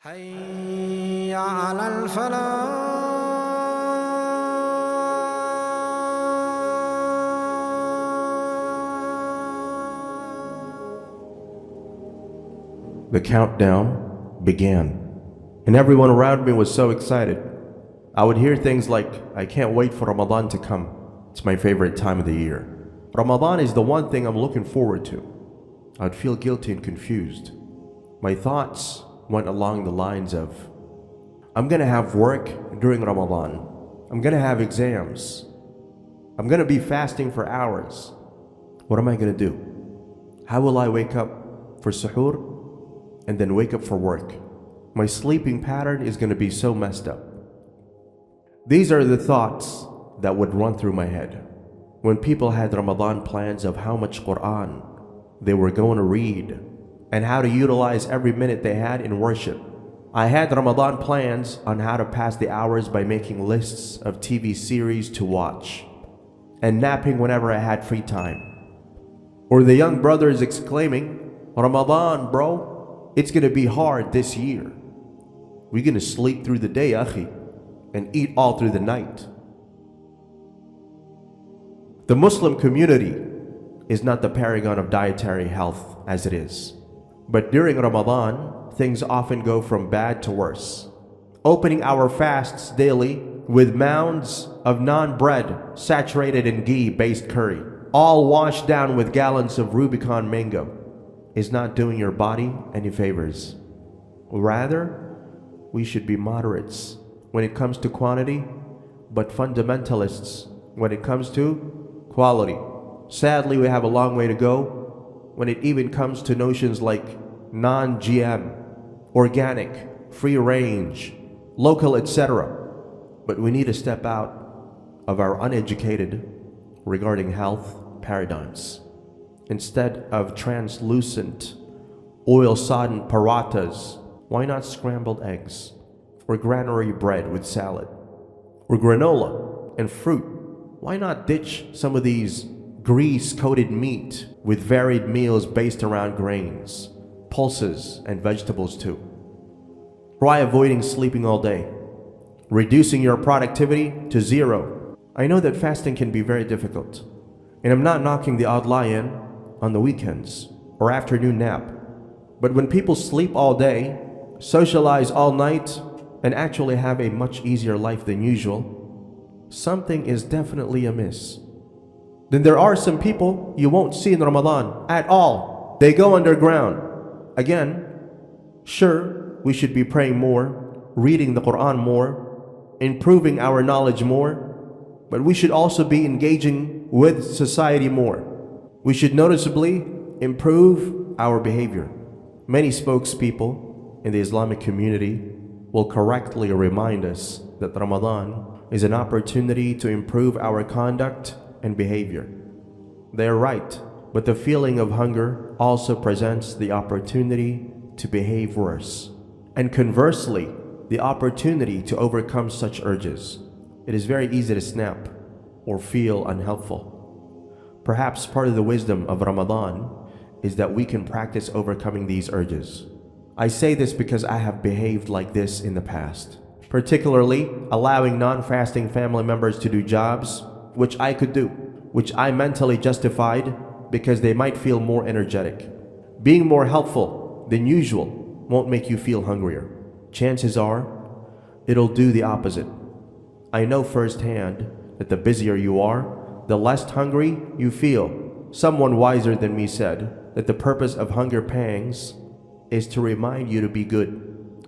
حي على الفلاح. The countdown began, and everyone around me was so excited. I would hear things like, "I can't wait for Ramadan to come. It's my favorite time of the year. Ramadan is the one thing I'm looking forward to." I'd feel guilty and confused. My thoughts went along the lines of, I'm gonna have work during Ramadan. I'm gonna have exams. I'm gonna be fasting for hours. What am I gonna do? How will I wake up for suhoor and then wake up for work? My sleeping pattern is gonna be so messed up. These are the thoughts that would run through my head when people had Ramadan plans of how much Quran they were going to read and how to utilize every minute they had in worship. I had Ramadan plans on how to pass the hours by making lists of TV series to watch and napping whenever I had free time. Or the young brothers exclaiming, "Ramadan, bro, it's gonna be hard this year. We're gonna sleep through the day, akhi, and eat all through the night." The Muslim community is not the paragon of dietary health as it is. But during Ramadan, things often go from bad to worse. Opening our fasts daily with mounds of naan bread saturated in ghee-based curry, all washed down with gallons of Rubicon mango, is not doing your body any favors. Rather, we should be moderates when it comes to quantity, but fundamentalists when it comes to quality. Sadly, we have a long way to go when it even comes to notions like non-GM, organic, free range, local, etc. But we need to step out of our uneducated regarding health paradigms. Instead of translucent, oil-sodden parathas, why not scrambled eggs? Or granary bread with salad? Or granola and fruit? Why not ditch some of these grease-coated meat with varied meals based around grains, pulses, and vegetables too? Try avoiding sleeping all day, reducing your productivity to zero. I know that fasting can be very difficult, and I'm not knocking the odd lie-in on the weekends or afternoon nap. But when people sleep all day, socialize all night, and actually have a much easier life than usual, something is definitely amiss. Then there are some people you won't see in Ramadan at all. They go underground. Again, sure, we should be praying more, reading the Quran more, improving our knowledge more, but we should also be engaging with society more. We should noticeably improve our behavior. Many spokespeople in the Islamic community will correctly remind us that Ramadan is an opportunity to improve our conduct and behavior. They're right, but the feeling of hunger also presents the opportunity to behave worse, and conversely, the opportunity to overcome such urges. It is very easy to snap or feel unhelpful. Perhaps part of the wisdom of Ramadan is that we can practice overcoming these urges. I say this because I have behaved like this in the past, particularly allowing non-fasting family members to do jobs which I could do, which I mentally justified because they might feel more energetic. Being more helpful than usual won't make you feel hungrier. Chances are, it'll do the opposite. I know firsthand that the busier you are, the less hungry you feel. Someone wiser than me said that the purpose of hunger pangs is to remind you to be good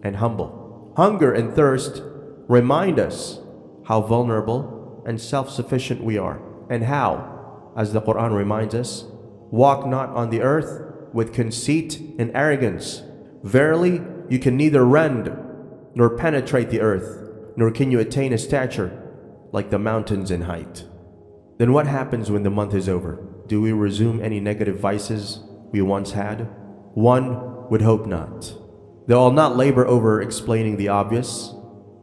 and humble. Hunger and thirst remind us how vulnerable and self-sufficient we are, and how, as the Quran reminds us, walk not on the earth with conceit and arrogance. Verily, you can neither rend nor penetrate the earth, nor can you attain a stature like the mountains in height. Then what happens when the month is over? Do we resume any negative vices we once had? One would hope not. Though I'll not labor over explaining the obvious,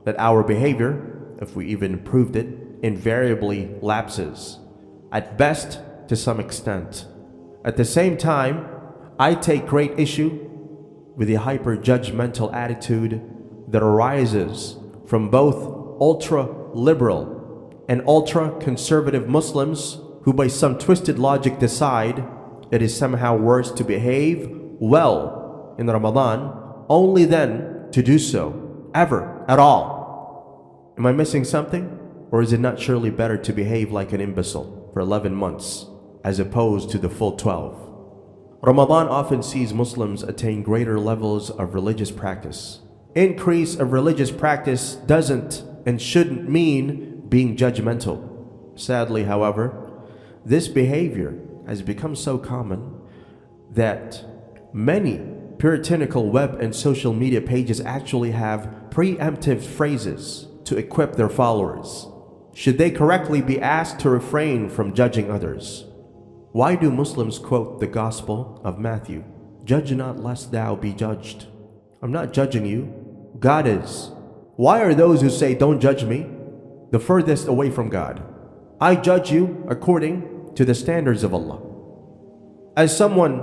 that our behavior, if we even improved it, invariably lapses, at best to some extent. At the same time, I take great issue with the hyper-judgmental attitude that arises from both ultra-liberal and ultra-conservative Muslims who by some twisted logic decide it is somehow worse to behave well in Ramadan only then to do so ever at all. Am I missing something? Or is it not surely better to behave like an imbecile for 11 months as opposed to the full 12? Ramadan often sees Muslims attain greater levels of religious practice. Increase of religious practice doesn't and shouldn't mean being judgmental. Sadly, however, this behavior has become so common that many puritanical web and social media pages actually have preemptive phrases to equip their followers, should they correctly be asked to refrain from judging others. Why do Muslims quote the Gospel of Matthew? Judge not lest thou be judged. I'm not judging you. God is. Why are those who say don't judge me the furthest away from God? I judge you according to the standards of Allah. As someone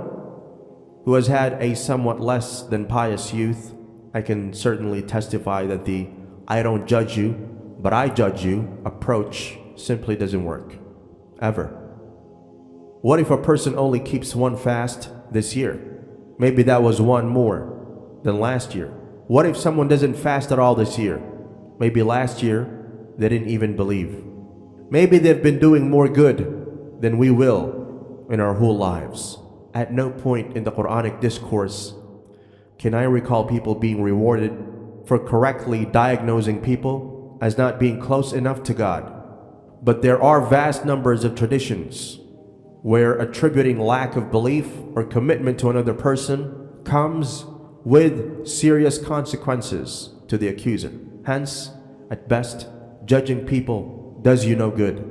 who has had a somewhat less than pious youth, I can certainly testify that the I don't judge you, but I judge you approach simply doesn't work. Ever. What if a person only keeps one fast this year? Maybe that was one more than last year. What if someone doesn't fast at all this year? Maybe last year they didn't even believe. Maybe they've been doing more good than we will in our whole lives. At no point in the Quranic discourse can I recall people being rewarded for correctly diagnosing people as not being close enough to God. But there are vast numbers of traditions where attributing lack of belief or commitment to another person comes with serious consequences to the accuser. Hence, at best, judging people does you no good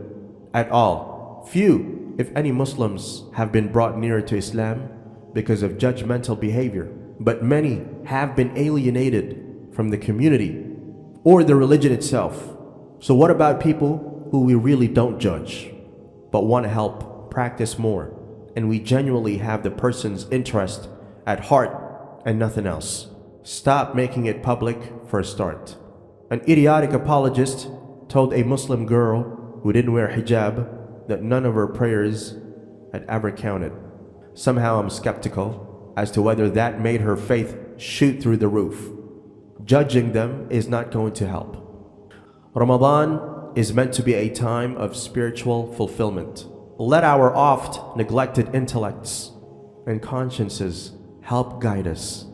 at all. Few, if any, Muslims have been brought nearer to Islam because of judgmental behavior, but many have been alienated from the community or the religion itself. So what about people who we really don't judge, but want to help practice more, and we genuinely have the person's interest at heart and nothing else? Stop making it public for a start. An idiotic apologist told a Muslim girl who didn't wear hijab that none of her prayers had ever counted. Somehow I'm skeptical as to whether that made her faith shoot through the roof. Judging them is not going to help. Ramadan is meant to be a time of spiritual fulfillment. Let our oft neglected intellects and consciences help guide us.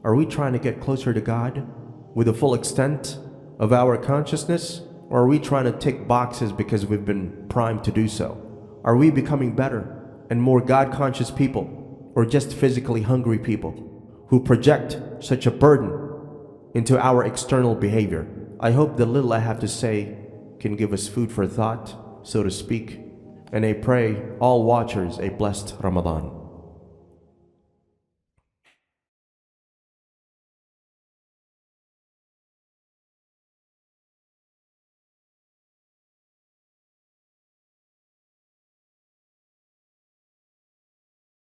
Are we trying to get closer to God with the full extent of our consciousness? Or are we trying to tick boxes because we've been primed to do so? Are we becoming better and more God-conscious people, or just physically hungry people who project such a burden into our external behavior? I hope the little I have to say can give us food for thought, so to speak, and I pray all watchers a blessed Ramadan.